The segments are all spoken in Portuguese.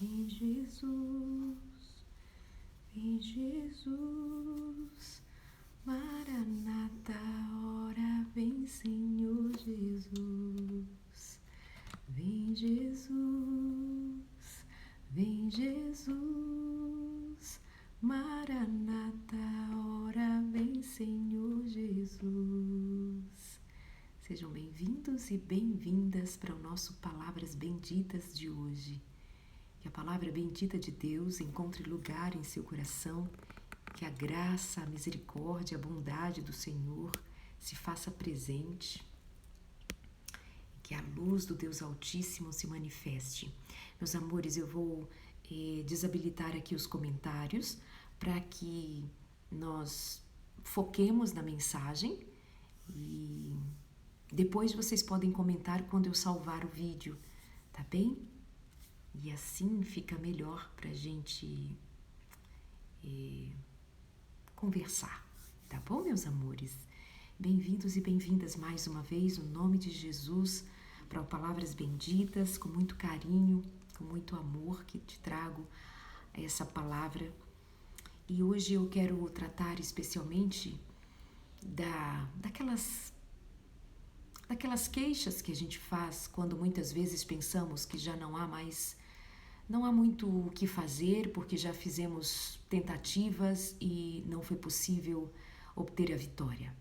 Vem Jesus, vem Jesus, Maranata, ora vem Senhor Jesus. Vem Jesus, vem Jesus, Maranata, ora vem Senhor Jesus. Sejam bem-vindos e bem-vindas para o nosso Palavras Benditas de hoje. Que a palavra bendita de Deus encontre lugar em seu coração, que a graça, a misericórdia, a bondade do Senhor se faça presente, que a luz do Deus Altíssimo se manifeste. Meus amores, eu vou desabilitar aqui os comentários para que nós foquemos na mensagem e depois vocês podem comentar quando eu salvar o vídeo, tá bem? E assim fica melhor para a gente conversar, tá bom, meus amores? Bem-vindos e bem-vindas mais uma vez, no nome de Jesus, para o Palavras Benditas, com muito carinho, com muito amor que te trago essa palavra. E hoje eu quero tratar especialmente daquelas queixas que a gente faz quando muitas vezes pensamos que já não há muito o que fazer, porque já fizemos tentativas e não foi possível obter a vitória.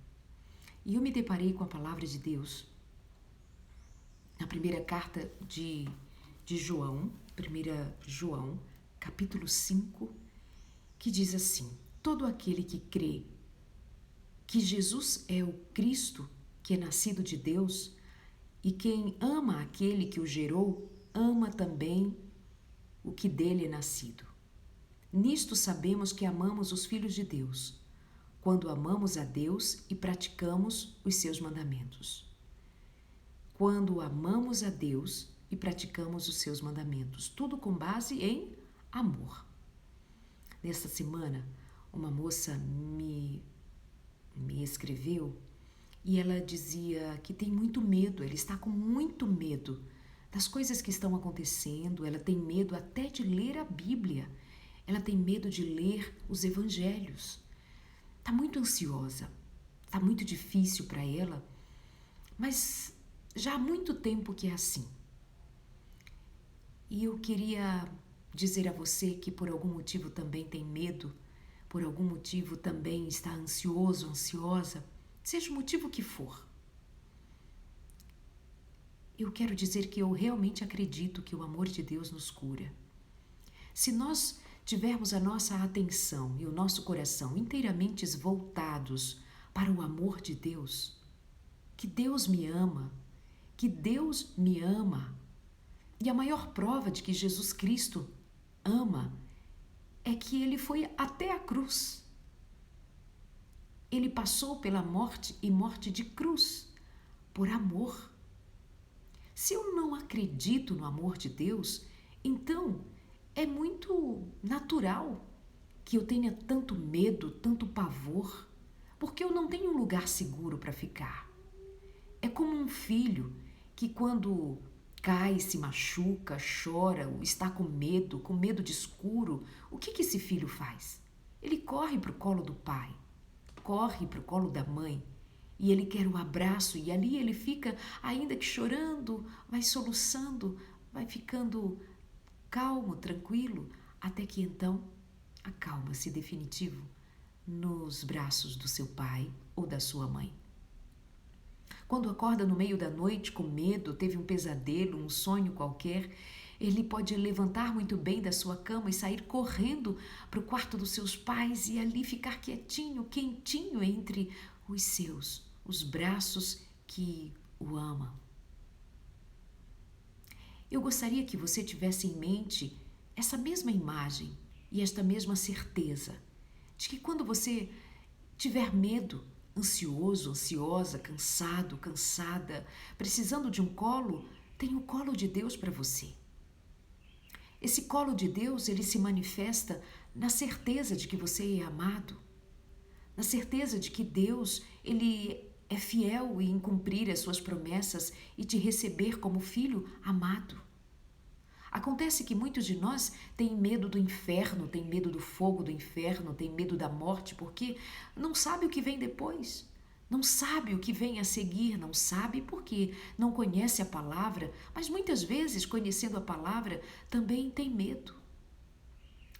E eu me deparei com a palavra de Deus na primeira carta de João, 1 João, capítulo 5, que diz assim: todo aquele que crê que Jesus é o Cristo, que é nascido de Deus, e quem ama aquele que o gerou, ama também o que dele é nascido. Nisto sabemos que amamos os filhos de Deus, quando amamos a Deus e praticamos os seus mandamentos. Quando amamos a Deus e praticamos os seus mandamentos, tudo com base em amor. Nesta semana, uma moça me escreveu e ela dizia que tem muito medo, ela está com muito medo das coisas que estão acontecendo, ela tem medo até de ler a Bíblia, ela tem medo de ler os evangelhos. Está muito ansiosa, está muito difícil para ela, mas já há muito tempo que é assim. E eu queria dizer a você que por algum motivo também tem medo, por algum motivo também está ansioso, ansiosa, seja o motivo que for. Eu quero dizer que eu realmente acredito que o amor de Deus nos cura. Se nós tivermos a nossa atenção e o nosso coração inteiramente voltados para o amor de Deus, que Deus me ama, que Deus me ama, e a maior prova de que Jesus Cristo ama é que Ele foi até a cruz. Ele passou pela morte e morte de cruz, por amor. Se eu não acredito no amor de Deus, então é muito natural que eu tenha tanto medo, tanto pavor, porque eu não tenho um lugar seguro para ficar. É como um filho que quando cai, se machuca, chora, ou está com medo de escuro, o que esse filho faz? Ele corre para o colo do pai, corre para o colo da mãe, e ele quer o abraço, e ali ele fica, ainda que chorando, vai soluçando, vai ficando calmo, tranquilo, até que então acalma-se definitivo nos braços do seu pai ou da sua mãe. Quando acorda no meio da noite com medo, teve um pesadelo, um sonho qualquer, ele pode levantar muito bem da sua cama e sair correndo para o quarto dos seus pais e ali ficar quietinho, quentinho entre os braços que o amam. Eu gostaria que você tivesse em mente essa mesma imagem e esta mesma certeza de que quando você tiver medo, ansioso, ansiosa, cansado, cansada, precisando de um colo, tem o colo de Deus para você. Esse colo de Deus, ele se manifesta na certeza de que você é amado, na certeza de que Deus, ele é fiel em cumprir as suas promessas e te receber como filho amado. Acontece que muitos de nós têm medo do inferno, têm medo do fogo do inferno, têm medo da morte, porque não sabe o que vem depois. Não sabe o que vem a seguir, não sabe porque não conhece a palavra, mas muitas vezes, conhecendo a palavra, também tem medo.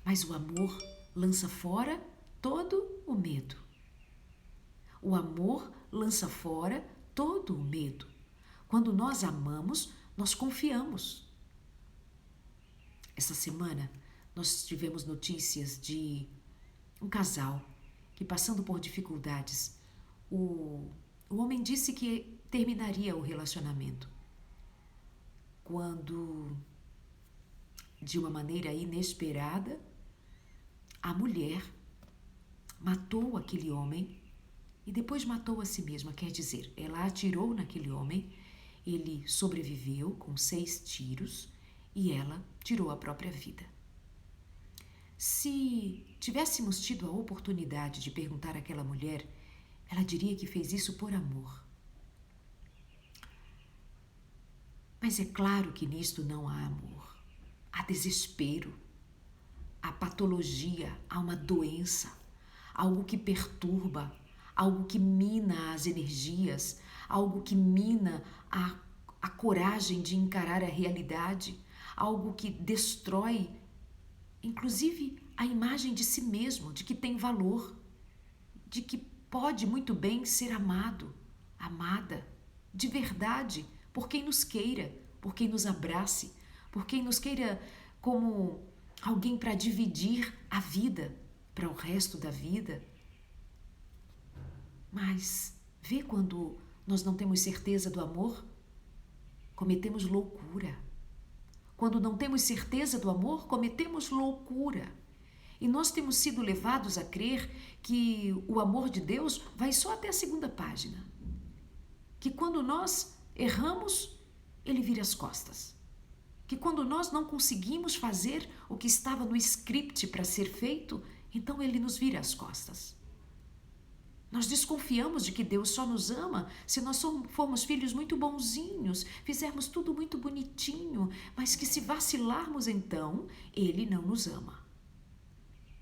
Mas o amor lança fora todo o medo. O amor lança fora todo o medo. Quando nós amamos, nós confiamos. Essa semana, nós tivemos notícias de um casal que, passando por dificuldades, o homem disse que terminaria o relacionamento. Quando, de uma maneira inesperada, a mulher matou aquele homem e depois matou a si mesma. Quer dizer, ela atirou naquele homem, ele sobreviveu com 6 tiros e ela tirou a própria vida. Se tivéssemos tido a oportunidade de perguntar àquela mulher, ela diria que fez isso por amor. Mas é claro que nisto não há amor. Há desespero, há patologia, há uma doença, algo que perturba, algo que mina as energias, algo que mina a coragem de encarar a realidade, algo que destrói, inclusive, a imagem de si mesmo, de que tem valor, de que pode muito bem ser amado, amada, de verdade, por quem nos queira, por quem nos abrace, por quem nos queira como alguém para dividir a vida para o resto da vida. Mas vê quando nós não temos certeza do amor, cometemos loucura. Quando não temos certeza do amor, cometemos loucura. E nós temos sido levados a crer que o amor de Deus vai só até a 2ª página. Que quando nós erramos, ele vira as costas. Que quando nós não conseguimos fazer o que estava no script para ser feito, então ele nos vira as costas. Nós desconfiamos de que Deus só nos ama se nós formos filhos muito bonzinhos, fizermos tudo muito bonitinho, mas que se vacilarmos então, ele não nos ama.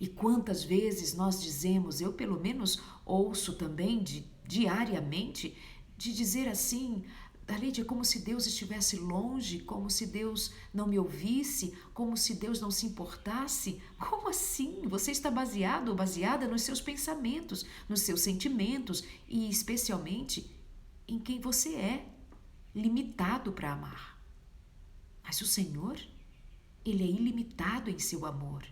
E quantas vezes nós dizemos, eu pelo menos ouço também diariamente, de dizer assim, Darleide, é como se Deus estivesse longe, como se Deus não me ouvisse, como se Deus não se importasse. Como assim? Você está baseado ou baseada nos seus pensamentos, nos seus sentimentos e especialmente em quem você é, limitado para amar. Mas o Senhor, ele é ilimitado em seu amor,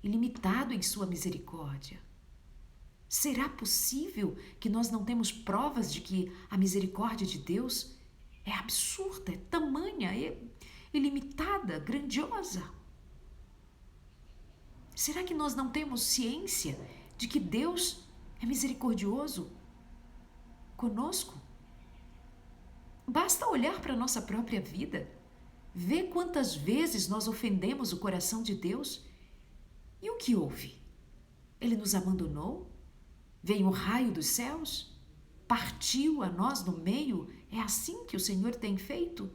ilimitado em sua misericórdia. Será possível que nós não temos provas de que a misericórdia de Deus é absurda, é tamanha, é ilimitada, grandiosa? Será que nós não temos ciência de que Deus é misericordioso conosco? Basta olhar para a nossa própria vida, ver quantas vezes nós ofendemos o coração de Deus. E o que houve? Ele nos abandonou? Veio um raio dos céus? Partiu a nós no meio? É assim que o Senhor tem feito?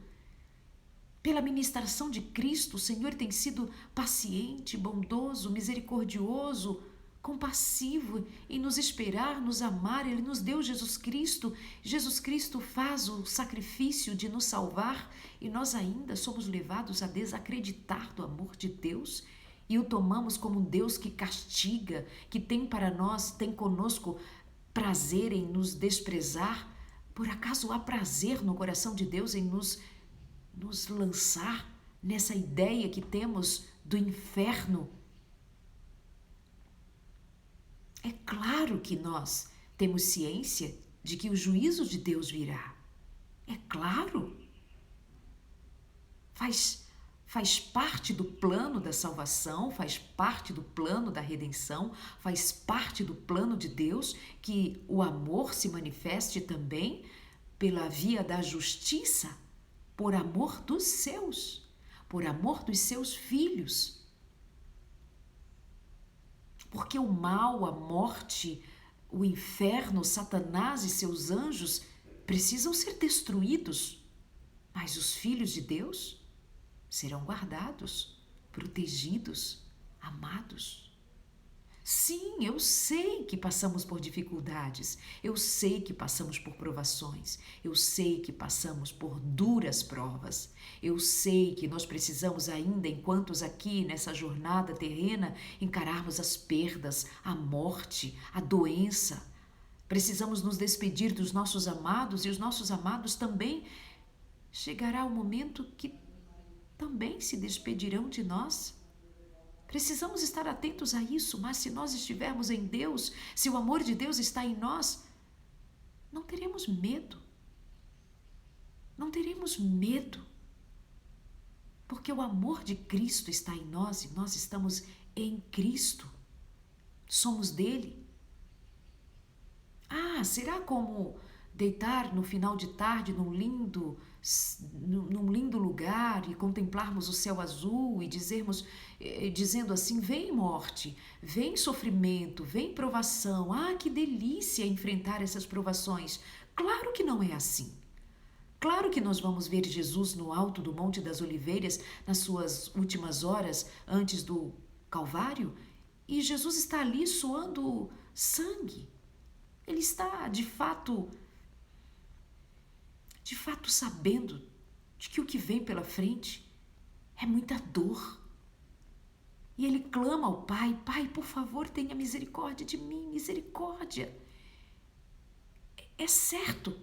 Pela ministração de Cristo, o Senhor tem sido paciente, bondoso, misericordioso, compassivo em nos esperar, nos amar. Ele nos deu Jesus Cristo. Jesus Cristo faz o sacrifício de nos salvar e nós ainda somos levados a desacreditar do amor de Deus e o tomamos como um Deus que castiga, que tem para nós, tem conosco prazer em nos desprezar. Por acaso há prazer no coração de Deus em nos lançar nessa ideia que temos do inferno? É claro que nós temos ciência de que o juízo de Deus virá. É claro. Faz parte do plano da salvação, faz parte do plano da redenção, faz parte do plano de Deus que o amor se manifeste também pela via da justiça, por amor dos seus, por amor dos seus filhos. Porque o mal, a morte, o inferno, Satanás e seus anjos precisam ser destruídos. Mas os filhos de Deus, serão guardados, protegidos, amados. Sim, eu sei que passamos por dificuldades, eu sei que passamos por provações, eu sei que passamos por duras provas, eu sei que nós precisamos ainda, enquanto aqui nessa jornada terrena, encararmos as perdas, a morte, a doença. Precisamos nos despedir dos nossos amados e os nossos amados também chegará o momento que também se despedirão de nós. Precisamos estar atentos a isso, mas se nós estivermos em Deus, se o amor de Deus está em nós, não teremos medo. Não teremos medo. Porque o amor de Cristo está em nós e nós estamos em Cristo. Somos dele. Será como deitar no final de tarde num lindo lugar e contemplarmos o céu azul e dizendo assim: vem morte, vem sofrimento, vem provação, que delícia enfrentar essas provações. Claro que não é assim. Claro que nós vamos ver Jesus no alto do Monte das Oliveiras nas suas últimas horas antes do Calvário, e Jesus está ali suando sangue. Ele está de fato sabendo de que o que vem pela frente é muita dor. E ele clama ao Pai: Pai, por favor, tenha misericórdia de mim, misericórdia. É certo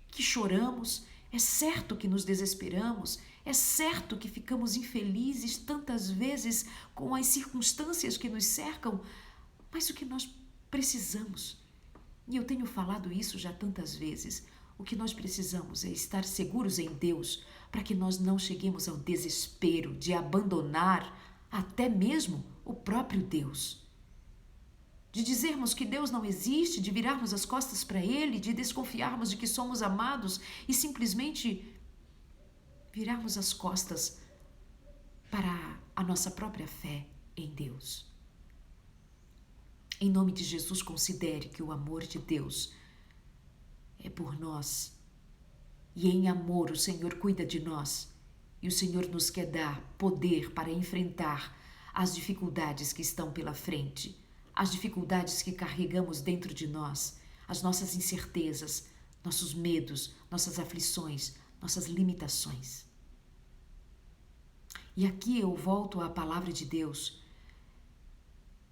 que choramos, é certo que nos desesperamos, é certo que ficamos infelizes tantas vezes com as circunstâncias que nos cercam, mas o que nós precisamos, e eu tenho falado isso já tantas vezes, o que nós precisamos é estar seguros em Deus para que nós não cheguemos ao desespero de abandonar até mesmo o próprio Deus. De dizermos que Deus não existe, de virarmos as costas para Ele, de desconfiarmos de que somos amados e simplesmente virarmos as costas para a nossa própria fé em Deus. Em nome de Jesus, considere que o amor de Deus é por nós. E em amor o Senhor cuida de nós. E o Senhor nos quer dar poder para enfrentar as dificuldades que estão pela frente, as dificuldades que carregamos dentro de nós, as nossas incertezas, nossos medos, nossas aflições, nossas limitações. E aqui eu volto à palavra de Deus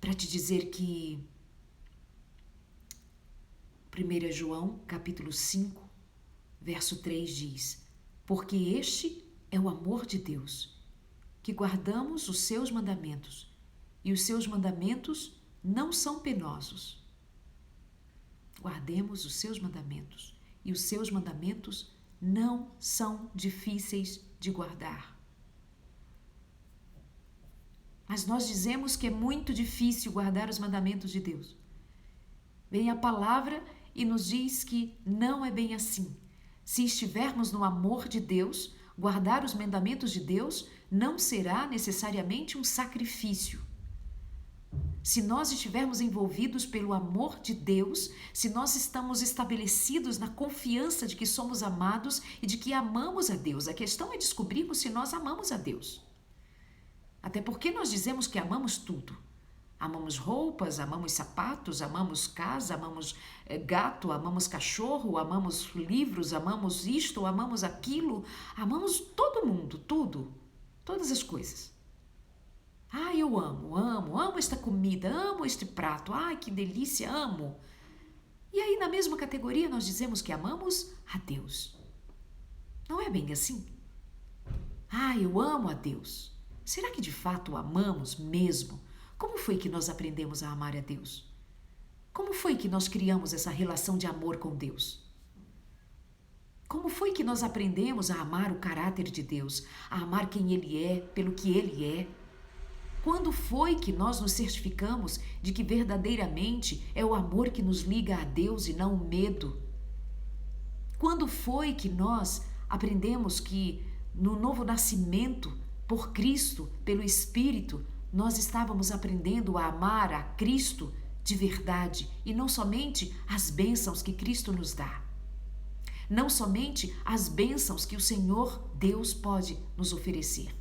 para te dizer que 1 João, capítulo 5, verso 3 diz: porque este é o amor de Deus, que guardamos os seus mandamentos, e os seus mandamentos não são penosos. Guardemos os seus mandamentos, e os seus mandamentos não são difíceis de guardar. Mas nós dizemos que é muito difícil guardar os mandamentos de Deus. Vem a palavra e nos diz que não é bem assim. Se estivermos no amor de Deus, guardar os mandamentos de Deus não será necessariamente um sacrifício. Se nós estivermos envolvidos pelo amor de Deus, se nós estamos estabelecidos na confiança de que somos amados e de que amamos a Deus, a questão é descobrirmos se nós amamos a Deus. Até porque nós dizemos que amamos tudo. Amamos roupas, amamos sapatos, amamos casa, amamos gato, amamos cachorro, amamos livros, amamos isto, amamos aquilo, amamos todo mundo, tudo, todas as coisas. Eu amo esta comida, amo este prato, que delícia, amo. E aí na mesma categoria nós dizemos que amamos a Deus. Não é bem assim? Eu amo a Deus. Será que de fato o amamos mesmo? Como foi que nós aprendemos a amar a Deus? Como foi que nós criamos essa relação de amor com Deus? Como foi que nós aprendemos a amar o caráter de Deus, a amar quem Ele é, pelo que Ele é? Quando foi que nós nos certificamos de que verdadeiramente é o amor que nos liga a Deus e não o medo? Quando foi que nós aprendemos que no novo nascimento, por Cristo, pelo Espírito, nós estávamos aprendendo a amar a Cristo de verdade e não somente as bênçãos que Cristo nos dá. Não somente as bênçãos que o Senhor Deus pode nos oferecer.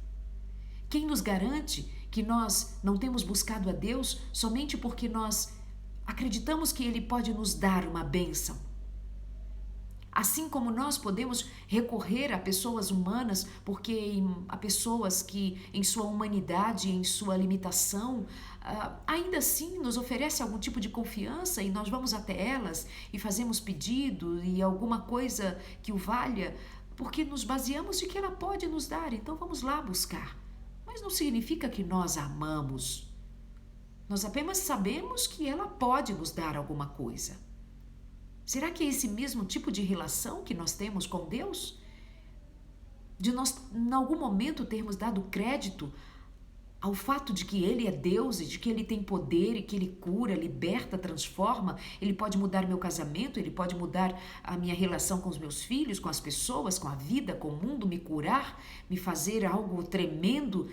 Quem nos garante que nós não temos buscado a Deus somente porque nós acreditamos que Ele pode nos dar uma bênção? Assim como nós podemos recorrer a pessoas humanas, porque há pessoas que, em sua humanidade, em sua limitação, ainda assim nos oferece algum tipo de confiança e nós vamos até elas e fazemos pedido e alguma coisa que o valha, porque nos baseamos de que ela pode nos dar, então vamos lá buscar. Mas não significa que nós a amamos. Nós apenas sabemos que ela pode nos dar alguma coisa. Será que é esse mesmo tipo de relação que nós temos com Deus? De nós, em algum momento, termos dado crédito ao fato de que Ele é Deus e de que Ele tem poder e que Ele cura, liberta, transforma. Ele pode mudar meu casamento, Ele pode mudar a minha relação com os meus filhos, com as pessoas, com a vida, com o mundo, me curar, me fazer algo tremendo.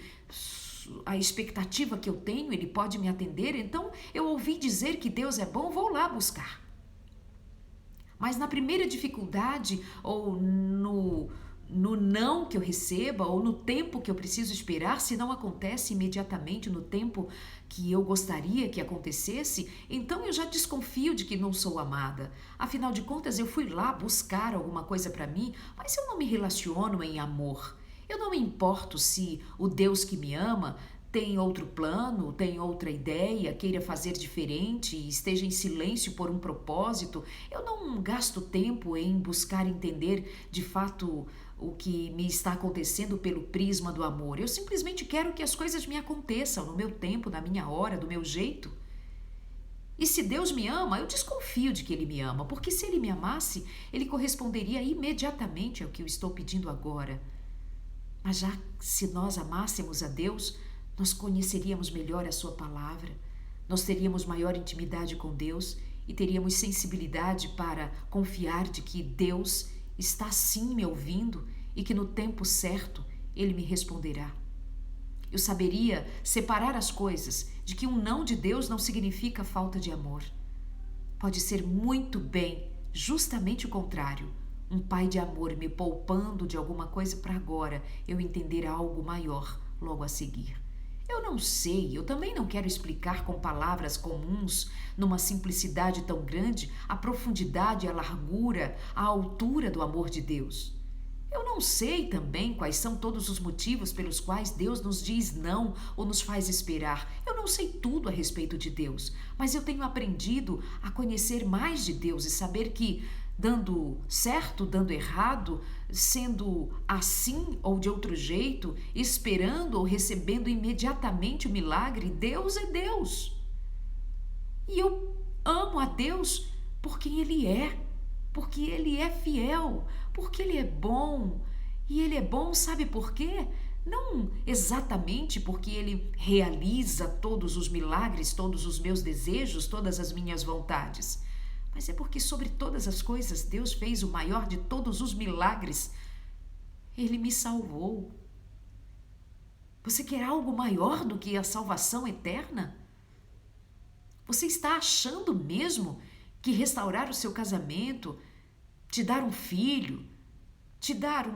A expectativa que eu tenho, Ele pode me atender. Então, eu ouvi dizer que Deus é bom, vou lá buscar. Mas na primeira dificuldade, ou no não que eu receba, ou no tempo que eu preciso esperar, se não acontece imediatamente no tempo que eu gostaria que acontecesse, então eu já desconfio de que não sou amada. Afinal de contas, eu fui lá buscar alguma coisa para mim, mas eu não me relaciono em amor. Eu não me importo se o Deus que me ama tem outro plano, tem outra ideia, queira fazer diferente, esteja em silêncio por um propósito. Eu não gasto tempo em buscar entender de fato o que me está acontecendo pelo prisma do amor. Eu simplesmente quero que as coisas me aconteçam no meu tempo, na minha hora, do meu jeito. E se Deus me ama, eu desconfio de que Ele me ama, porque se Ele me amasse, Ele corresponderia imediatamente ao que eu estou pedindo agora. Mas já se nós amássemos a Deus, nós conheceríamos melhor a sua palavra, nós teríamos maior intimidade com Deus e teríamos sensibilidade para confiar de que Deus está sim me ouvindo e que no tempo certo Ele me responderá. Eu saberia separar as coisas, de que um não de Deus não significa falta de amor. Pode ser muito bem, justamente o contrário, um pai de amor me poupando de alguma coisa para agora eu entender algo maior logo a seguir. Eu não sei, eu também não quero explicar com palavras comuns, numa simplicidade tão grande, a profundidade, a largura, a altura do amor de Deus. Eu não sei também quais são todos os motivos pelos quais Deus nos diz não ou nos faz esperar. Eu não sei tudo a respeito de Deus, mas eu tenho aprendido a conhecer mais de Deus e saber que, dando certo, dando errado, sendo assim ou de outro jeito, esperando ou recebendo imediatamente o milagre, Deus é Deus. E eu amo a Deus por quem Ele é, porque Ele é fiel, porque Ele é bom. E Ele é bom, sabe por quê? Não exatamente porque Ele realiza todos os milagres, todos os meus desejos, todas as minhas vontades, mas é porque sobre todas as coisas Deus fez o maior de todos os milagres. Ele me salvou. Você quer algo maior do que a salvação eterna? Você está achando mesmo que restaurar o seu casamento, te dar um filho, te dar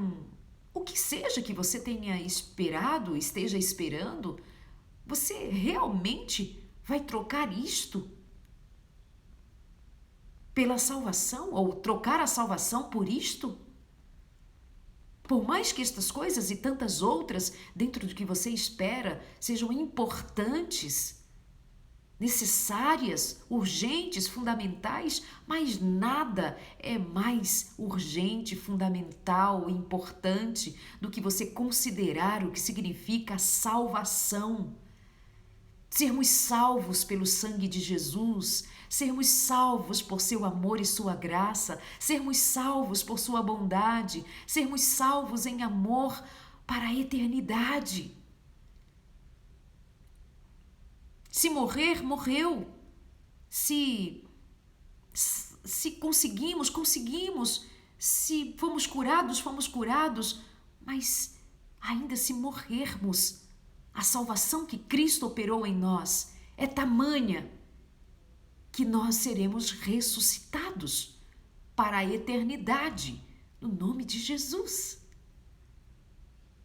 o que seja que você tenha esperado, esteja esperando, você realmente vai trocar isto pela salvação, ou trocar a salvação por isto? Por mais que estas coisas e tantas outras, dentro do que você espera, sejam importantes, necessárias, urgentes, fundamentais, mas nada é mais urgente, fundamental e importante do que você considerar o que significa a salvação. Sermos salvos pelo sangue de Jesus, sermos salvos por seu amor e sua graça, sermos salvos por sua bondade, sermos salvos em amor para a eternidade. Se morrer, morreu. Se conseguimos, conseguimos. Se fomos curados, mas ainda se morrermos, a salvação que Cristo operou em nós é tamanha que nós seremos ressuscitados para a eternidade, no nome de Jesus.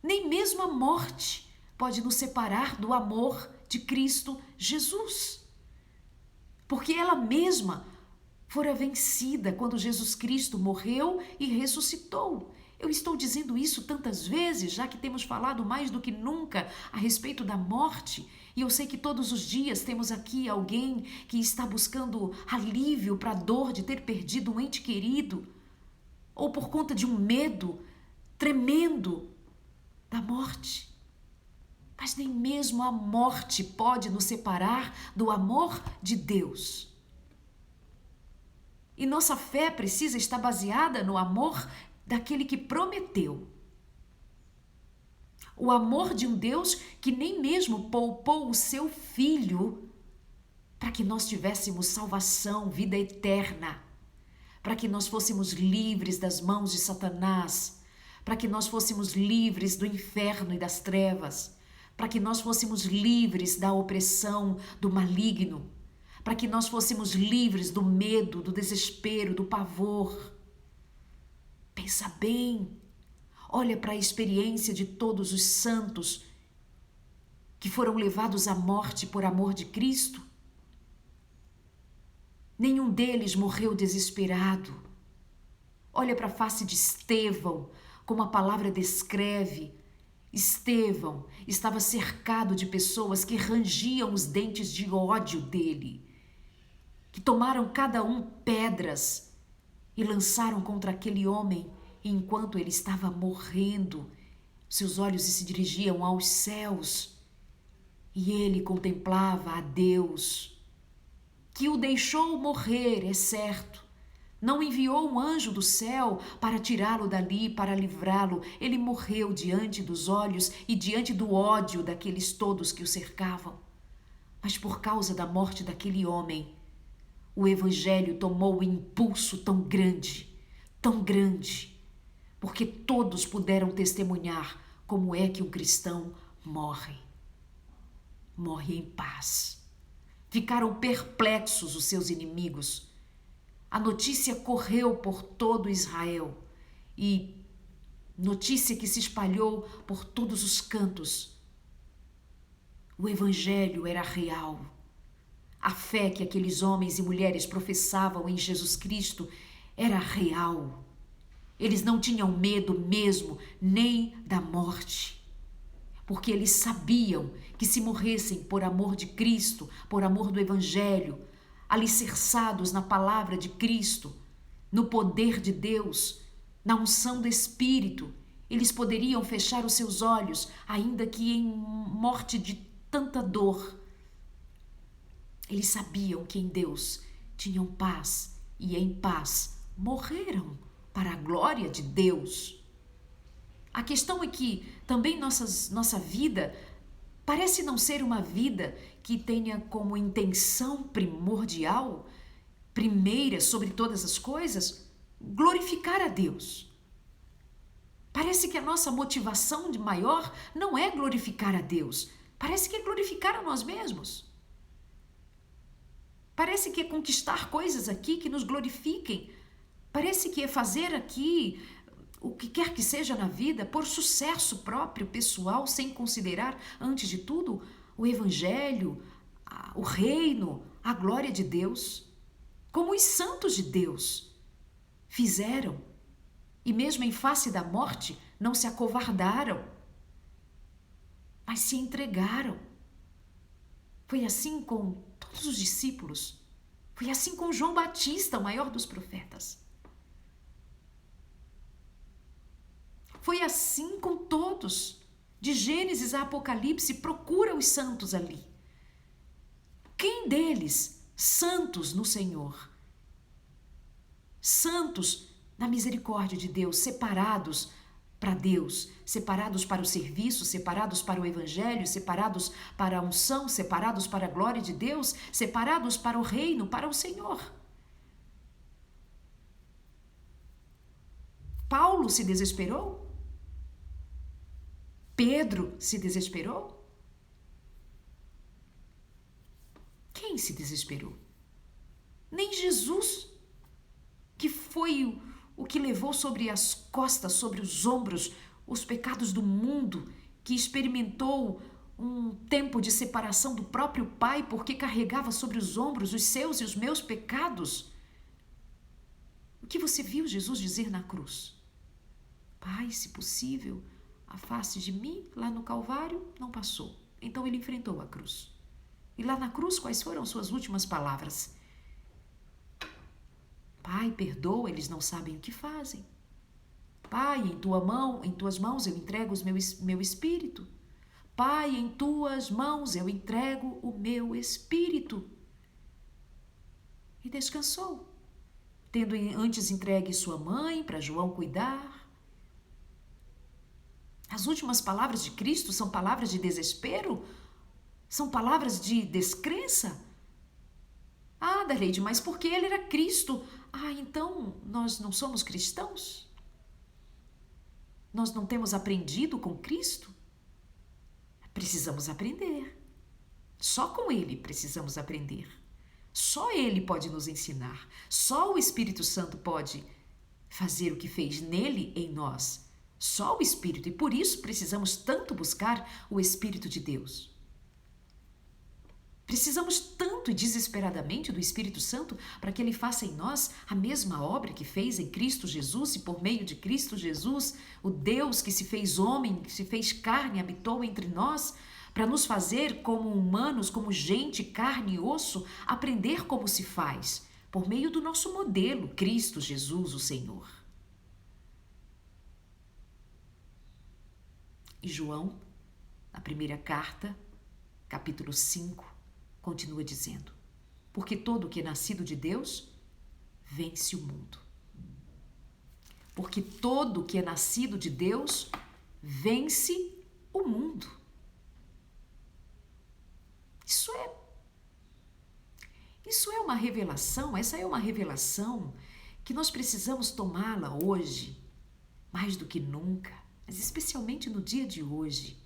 Nem mesmo a morte pode nos separar do amor de Cristo Jesus? Porque ela mesma fora vencida quando Jesus Cristo morreu e ressuscitou. Eu estou dizendo isso tantas vezes, já que temos falado mais do que nunca a respeito da morte. E eu sei que todos os dias temos aqui alguém que está buscando alívio para a dor de ter perdido um ente querido, ou por conta de um medo tremendo da morte. Mas nem mesmo a morte pode nos separar do amor de Deus. E nossa fé precisa estar baseada no amor daquele que prometeu. O amor de um Deus que nem mesmo poupou o seu Filho para que nós tivéssemos salvação, vida eterna, para que nós fôssemos livres das mãos de Satanás, para que nós fôssemos livres do inferno e das trevas, para que nós fôssemos livres da opressão do maligno, para que nós fôssemos livres do medo, do desespero, do pavor. Pensa bem, olha para a experiência de todos os santos que foram levados à morte por amor de Cristo. Nenhum deles morreu desesperado. Olha para a face de Estevão, como a palavra descreve. Estevão estava cercado de pessoas que rangiam os dentes de ódio dele, que tomaram cada um pedras e lançaram contra aquele homem enquanto ele estava morrendo. Seus olhos se dirigiam aos céus e ele contemplava a Deus, que o deixou morrer, é certo. Não enviou um anjo do céu para tirá-lo dali, para livrá-lo. Ele morreu diante dos olhos e diante do ódio daqueles todos que o cercavam. Mas por causa da morte daquele homem, o Evangelho tomou um impulso tão grande, porque todos puderam testemunhar como é que um cristão morre. Morre em paz. Ficaram perplexos os seus inimigos. A notícia correu por todo Israel e notícia que se espalhou por todos os cantos. O Evangelho era real. A fé que aqueles homens e mulheres professavam em Jesus Cristo era real. Eles não tinham medo mesmo nem da morte, porque eles sabiam que se morressem por amor de Cristo, por amor do Evangelho, alicerçados na palavra de Cristo, no poder de Deus, na unção do Espírito, eles poderiam fechar os seus olhos, ainda que em morte de tanta dor. Eles sabiam que em Deus tinham paz e em paz morreram para a glória de Deus. A questão é que também nossa vida parece não ser uma vida que tenha como intenção primordial, primeira sobre todas as coisas, glorificar a Deus. Parece que a nossa motivação de maior não é glorificar a Deus, parece que é glorificar a nós mesmos. Parece que é conquistar coisas aqui que nos glorifiquem. Parece que é fazer aqui o que quer que seja na vida por sucesso próprio, pessoal, sem considerar, antes de tudo, o Evangelho, o reino, a glória de Deus, como os santos de Deus fizeram. E mesmo em face da morte, não se acovardaram, mas se entregaram. Foi assim com todos os discípulos. Foi assim com João Batista, o maior dos profetas. Foi assim com todos. De Gênesis a Apocalipse, procura os santos ali. Quem deles? Santos no Senhor. Santos na misericórdia de Deus, separados para Deus, separados para o serviço, separados para o Evangelho, separados para a unção, separados para a glória de Deus, separados para o reino, para o Senhor. Paulo se desesperou? Pedro se desesperou? Quem se desesperou? Nem Jesus, que foi o que levou sobre as costas, sobre os ombros, os pecados do mundo, que experimentou um tempo de separação do próprio Pai, porque carregava sobre os ombros os seus e os meus pecados. O que você viu Jesus dizer na cruz? Pai, se possível, afaste de mim. Lá no Calvário não passou. Então ele enfrentou a cruz. E lá na cruz, quais foram suas últimas palavras? Pai, perdoa, eles não sabem o que fazem. Pai, em tuas mãos eu entrego meu espírito. Pai, em tuas mãos eu entrego o meu espírito. E descansou, tendo antes entregue sua mãe para João cuidar. As últimas palavras de Cristo são palavras de desespero? São palavras de descrença? Ah, Darleide, mas porque ele era Cristo? Ah, então nós não somos cristãos? Nós não temos aprendido com Cristo? Precisamos aprender. Só com Ele precisamos aprender. Só Ele pode nos ensinar. Só o Espírito Santo pode fazer o que fez nele em nós. Só o Espírito. E por isso precisamos tanto buscar o Espírito de Deus. Precisamos tanto e desesperadamente do Espírito Santo para que Ele faça em nós a mesma obra que fez em Cristo Jesus, e por meio de Cristo Jesus, o Deus que se fez homem, que se fez carne, habitou entre nós, para nos fazer como humanos, como gente, carne e osso, aprender como se faz, por meio do nosso modelo, Cristo Jesus, o Senhor. E João, na primeira carta, capítulo 5, continua dizendo: porque todo o que é nascido de Deus vence o mundo. Porque todo o que é nascido de Deus vence o mundo. Isso é uma revelação, essa é uma revelação que nós precisamos tomá-la hoje, mais do que nunca, mas especialmente no dia de hoje,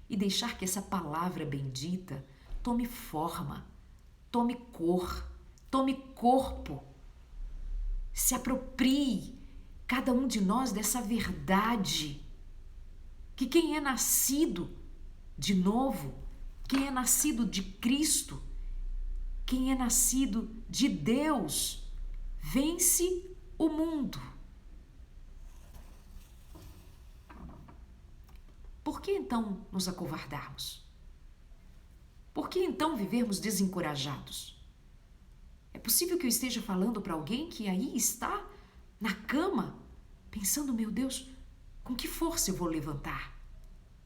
e deixar que essa palavra bendita tome forma, tome cor, tome corpo, se aproprie cada um de nós dessa verdade, que quem é nascido de novo, quem é nascido de Cristo, quem é nascido de Deus, vence o mundo. Por que então nos acovardarmos? Por que então vivermos desencorajados? É possível que eu esteja falando para alguém que aí está na cama, pensando: meu Deus, com que força eu vou levantar?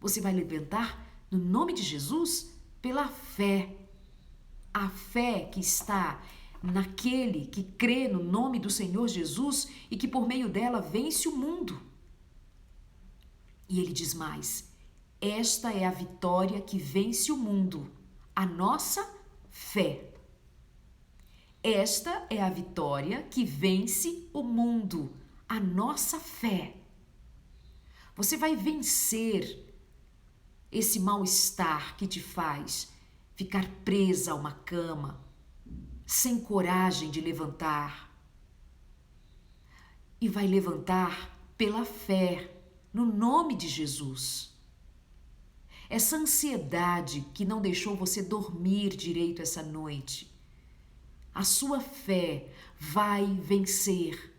Você vai levantar no nome de Jesus pela fé. A fé que está naquele que crê no nome do Senhor Jesus e que por meio dela vence o mundo. E ele diz mais: esta é a vitória que vence o mundo, a nossa fé. Esta é a vitória que vence o mundo, a nossa fé. Você vai vencer esse mal-estar que te faz ficar presa a uma cama, sem coragem de levantar. E vai levantar pela fé, no nome de Jesus. Essa ansiedade que não deixou você dormir direito essa noite, a sua fé vai vencer,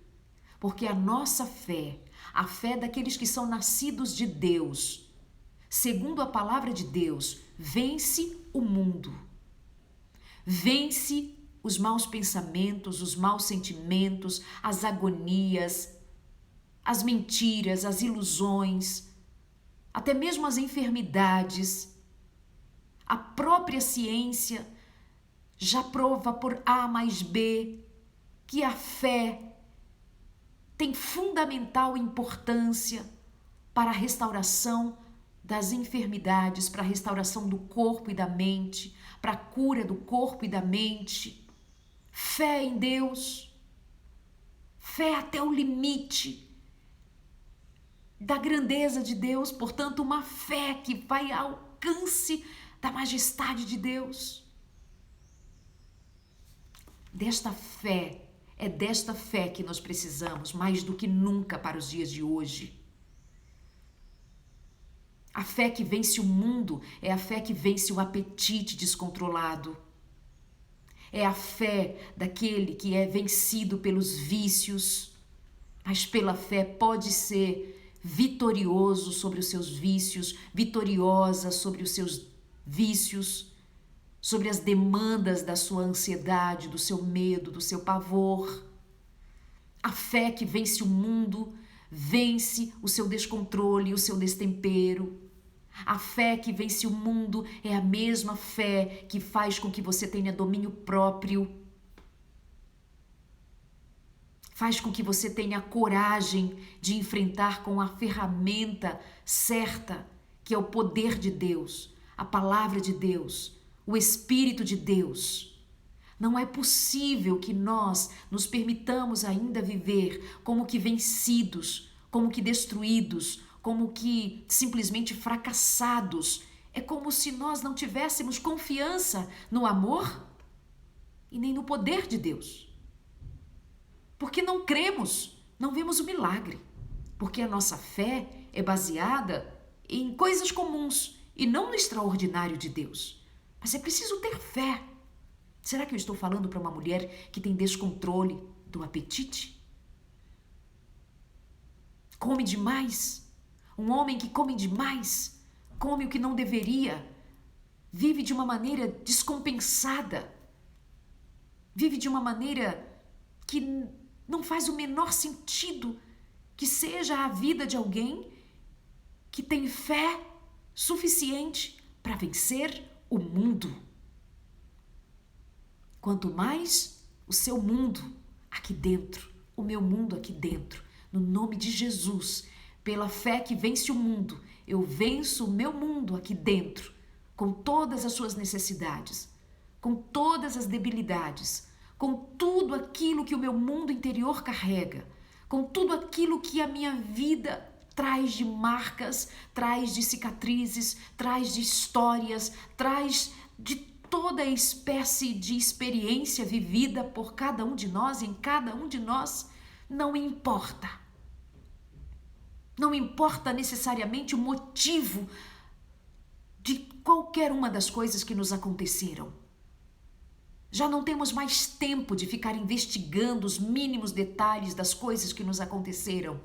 porque a nossa fé, a fé daqueles que são nascidos de Deus, segundo a palavra de Deus, vence o mundo. Vence os maus pensamentos, os maus sentimentos, as agonias, as mentiras, as ilusões, até mesmo as enfermidades. A própria ciência já prova por A mais B que a fé tem fundamental importância para a restauração das enfermidades, para a restauração do corpo e da mente, para a cura do corpo e da mente. Fé em Deus, fé até o limite da grandeza de Deus, portanto, uma fé que vai ao alcance da majestade de Deus. É desta fé que nós precisamos mais do que nunca para os dias de hoje. A fé que vence o mundo é a fé que vence o apetite descontrolado. É a fé daquele que é vencido pelos vícios, mas pela fé pode ser vitorioso sobre os seus vícios, vitoriosa sobre os seus vícios, sobre as demandas da sua ansiedade, do seu medo, do seu pavor. A fé que vence o mundo vence o seu descontrole, o seu destempero. A fé que vence o mundo é a mesma fé que faz com que você tenha domínio próprio. Faz com que você tenha coragem de enfrentar com a ferramenta certa, que é o poder de Deus, a palavra de Deus, o Espírito de Deus. Não é possível que nós nos permitamos ainda viver como que vencidos, como que destruídos, como que simplesmente fracassados. É como se nós não tivéssemos confiança no amor e nem no poder de Deus. Porque não cremos, não vemos o milagre. Porque a nossa fé é baseada em coisas comuns e não no extraordinário de Deus. Mas é preciso ter fé. Será que eu estou falando para uma mulher que tem descontrole do apetite? Come demais? Um homem que come demais, come o que não deveria, vive de uma maneira descompensada, vive de uma maneira que não faz o menor sentido que seja a vida de alguém que tem fé suficiente para vencer o mundo. Quanto mais o seu mundo aqui dentro, o meu mundo aqui dentro, no nome de Jesus, pela fé que vence o mundo, eu venço o meu mundo aqui dentro, com todas as suas necessidades, com todas as debilidades, com tudo aquilo que o meu mundo interior carrega, com tudo aquilo que a minha vida traz de marcas, traz de cicatrizes, traz de histórias, traz de toda espécie de experiência vivida por cada um de nós, em cada um de nós, não importa. Não importa necessariamente o motivo de qualquer uma das coisas que nos aconteceram. Já não temos mais tempo de ficar investigando os mínimos detalhes das coisas que nos aconteceram.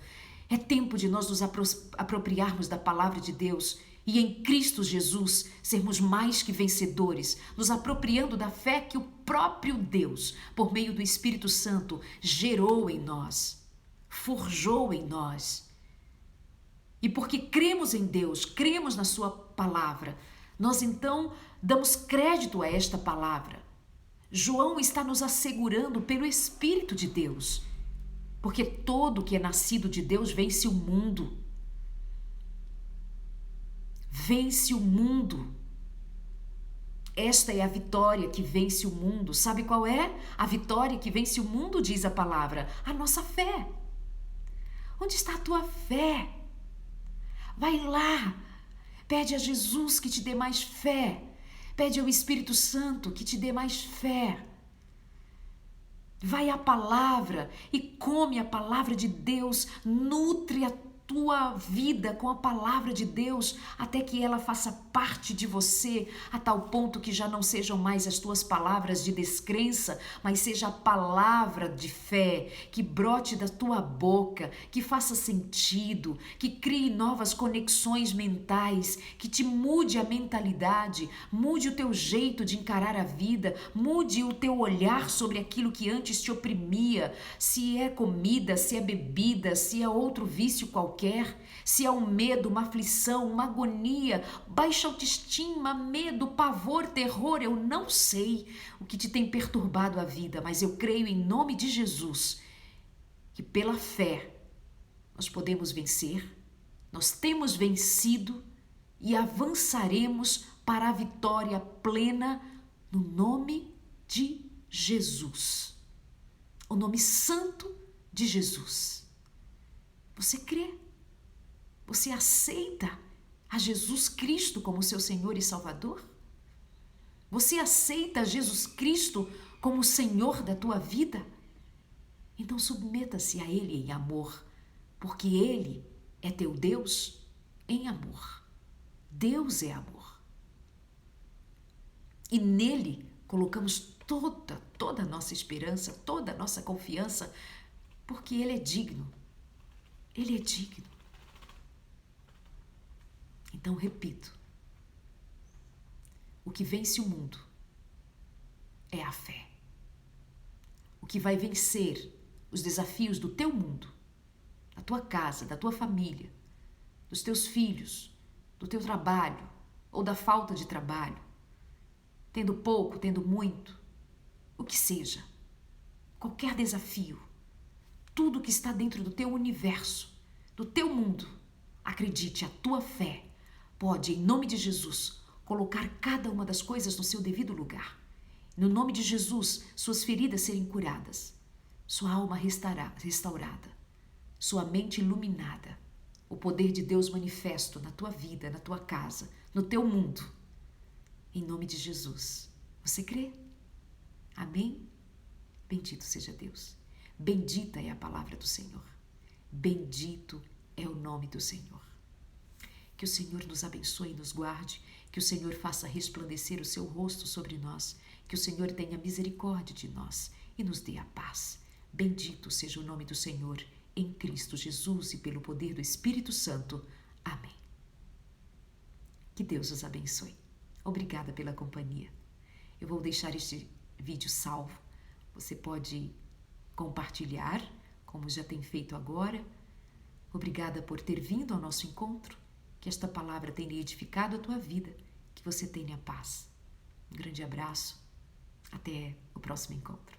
É tempo de nós nos apropriarmos da palavra de Deus e em Cristo Jesus sermos mais que vencedores, nos apropriando da fé que o próprio Deus, por meio do Espírito Santo, gerou em nós, forjou em nós. E porque cremos em Deus, cremos na sua palavra, nós então damos crédito a esta palavra. João está nos assegurando pelo Espírito de Deus, porque todo que é nascido de Deus vence o mundo. Vence o mundo. Esta é a vitória que vence o mundo. Sabe qual é a vitória que vence o mundo, diz a palavra? A nossa fé. Onde está a tua fé? Vai lá, pede a Jesus que te dê mais fé, pede ao Espírito Santo que te dê mais fé. Vai à palavra e come a palavra de Deus, nutre a tua vida com a palavra de Deus, até que ela faça parte de você, a tal ponto que já não sejam mais as tuas palavras de descrença, mas seja a palavra de fé, que brote da tua boca, que faça sentido, que crie novas conexões mentais, que te mude a mentalidade, mude o teu jeito de encarar a vida, mude o teu olhar sobre aquilo que antes te oprimia, se é comida, se é bebida, se é outro vício qualquer, se é um medo, uma aflição, uma agonia, baixa autoestima, medo, pavor, terror, eu não sei o que te tem perturbado a vida, mas eu creio em nome de Jesus que pela fé nós podemos vencer, nós temos vencido e avançaremos para a vitória plena no nome de Jesus, o nome santo de Jesus. Você crê? Você aceita a Jesus Cristo como seu Senhor e Salvador? Você aceita Jesus Cristo como o Senhor da tua vida? Então submeta-se a Ele em amor, porque Ele é teu Deus em amor. Deus é amor. E nele colocamos toda a nossa esperança, toda a nossa confiança, porque Ele é digno. Ele é digno. Então, repito, o que vence o mundo é a fé. O que vai vencer os desafios do teu mundo, da tua casa, da tua família, dos teus filhos, do teu trabalho ou da falta de trabalho, tendo pouco, tendo muito, o que seja, qualquer desafio, tudo que está dentro do teu universo, do teu mundo, acredite, a tua fé pode, em nome de Jesus, colocar cada uma das coisas no seu devido lugar. No nome de Jesus, suas feridas serem curadas, sua alma restaurada, sua mente iluminada, o poder de Deus manifesto na tua vida, na tua casa, no teu mundo. Em nome de Jesus. Você crê? Amém? Bendito seja Deus. Bendita é a palavra do Senhor. Bendito é o nome do Senhor. Que o Senhor nos abençoe e nos guarde, que o Senhor faça resplandecer o seu rosto sobre nós, que o Senhor tenha misericórdia de nós e nos dê a paz. Bendito seja o nome do Senhor, em Cristo Jesus e pelo poder do Espírito Santo. Amém. Que Deus os abençoe. Obrigada pela companhia. Eu vou deixar este vídeo salvo. Você pode compartilhar, como já tem feito agora. Obrigada por ter vindo ao nosso encontro. Que esta palavra tenha edificado a tua vida. Que você tenha paz. Um grande abraço. Até o próximo encontro.